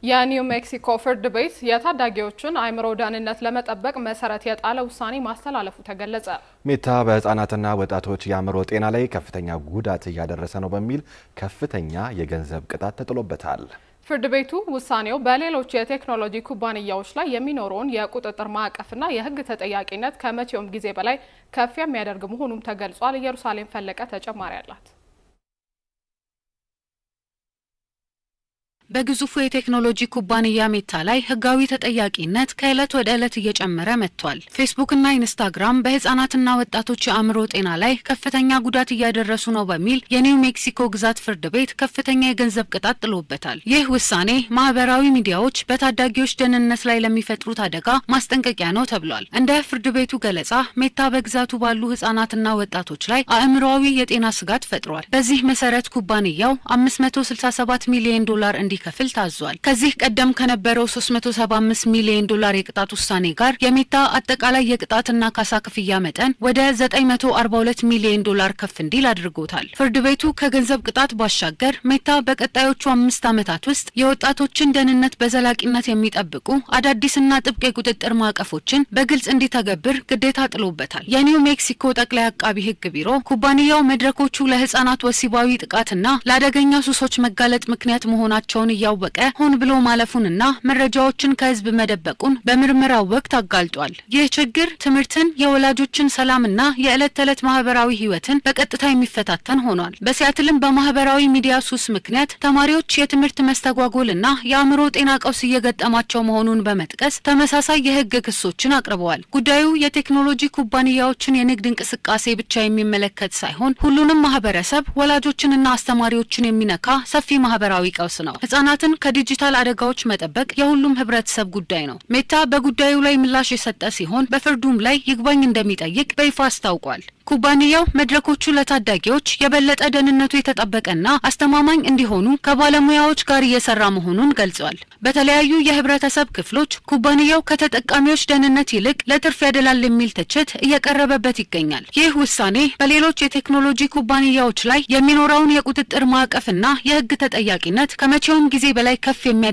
የኒው ሜክሲኮ ፍርድ ቤት የታዳጊዎችን አእምሮ ደህንነት ለመጠበቅ መሰረት የጣለ ውሳኔ ማስተላለፉ ተገለጸ። ሜታ በህፃናትና ወጣቶች የአእምሮ ጤና ላይ ከፍተኛ ጉዳት እያደረሰ ነው በሚል ከፍተኛ የገንዘብ ቅጣት ተጥሎበታል። ፍርድ ቤቱ ውሳኔው በሌሎች የቴክኖሎጂ ኩባንያዎች ላይ የሚኖረውን የቁጥጥር ማዕቀፍና የህግ ተጠያቂነት ከመቼውም ጊዜ በላይ ከፍ የሚያደርግ መሆኑም ተገልጿል። ኢየሩሳሌም ፈለቀ ተጨማሪ አላት። በግዙፉ የቴክኖሎጂ ኩባንያ ሜታ ላይ ህጋዊ ተጠያቂነት ከእለት ወደ እለት እየጨመረ መጥቷል። ፌስቡክና ኢንስታግራም በህፃናትና ወጣቶች የአእምሮ ጤና ላይ ከፍተኛ ጉዳት እያደረሱ ነው በሚል የኒው ሜክሲኮ ግዛት ፍርድ ቤት ከፍተኛ የገንዘብ ቅጣት ጥሎበታል። ይህ ውሳኔ ማህበራዊ ሚዲያዎች በታዳጊዎች ደህንነት ላይ ለሚፈጥሩት አደጋ ማስጠንቀቂያ ነው ተብሏል። እንደ ፍርድ ቤቱ ገለጻ ሜታ በግዛቱ ባሉ ህፃናትና ወጣቶች ላይ አእምሮአዊ የጤና ስጋት ፈጥሯል። በዚህ መሰረት ኩባንያው $567 ሚሊዮን ከፍል ታዟል። ከዚህ ቀደም ከነበረው $375 ሚሊዮን የቅጣት ውሳኔ ጋር የሜታ አጠቃላይ የቅጣትና ካሳ ክፍያ መጠን ወደ $942 ሚሊዮን ከፍ እንዲል አድርጎታል። ፍርድ ቤቱ ከገንዘብ ቅጣት ባሻገር ሜታ በቀጣዮቹ 5 ዓመታት ውስጥ የወጣቶችን ደህንነት በዘላቂነት የሚጠብቁ አዳዲስና ጥብቅ የቁጥጥር ማዕቀፎችን በግልጽ እንዲተገብር ግዴታ ጥሎበታል። የኒው ሜክሲኮ ጠቅላይ አቃቢ ህግ ቢሮ ኩባንያው መድረኮቹ ለህፃናት ወሲባዊ ጥቃትና ለአደገኛ ሱሶች መጋለጥ ምክንያት መሆናቸው እያወቀ ሆን ብሎ ማለፉንና መረጃዎችን ከህዝብ መደበቁን በምርመራው ወቅት አጋልጧል። ይህ ችግር ትምህርትን፣ የወላጆችን ሰላምና የዕለት ተዕለት ማህበራዊ ህይወትን በቀጥታ የሚፈታተን ሆኗል። በሲያትልም በማህበራዊ ሚዲያ ሱስ ምክንያት ተማሪዎች የትምህርት መስተጓጎልና የአእምሮ ጤና ቀውስ እየገጠማቸው መሆኑን በመጥቀስ ተመሳሳይ የህግ ክሶችን አቅርበዋል። ጉዳዩ የቴክኖሎጂ ኩባንያዎችን የንግድ እንቅስቃሴ ብቻ የሚመለከት ሳይሆን ሁሉንም ማህበረሰብ፣ ወላጆችንና አስተማሪዎችን የሚነካ ሰፊ ማህበራዊ ቀውስ ነው። ህጻናትን ከዲጂታል አደጋዎች መጠበቅ የሁሉም ህብረተሰብ ጉዳይ ነው። ሜታ በጉዳዩ ላይ ምላሽ የሰጠ ሲሆን በፍርዱም ላይ ይግባኝ እንደሚጠይቅ በይፋ አስታውቋል። ኩባንያው መድረኮቹ ለታዳጊዎች የበለጠ ደህንነቱ የተጠበቀና አስተማማኝ እንዲሆኑ ከባለሙያዎች ጋር እየሰራ መሆኑን ገልጿል። በተለያዩ የህብረተሰብ ክፍሎች ኩባንያው ከተጠቃሚዎች ደህንነት ይልቅ ለትርፍ ያደላል የሚል ትችት እየቀረበበት ይገኛል። ይህ ውሳኔ በሌሎች የቴክኖሎጂ ኩባንያዎች ላይ የሚኖረውን የቁጥጥር ማዕቀፍና የህግ ተጠያቂነት ከመቼውም ጊዜ በላይ ከፍ የሚያደርግ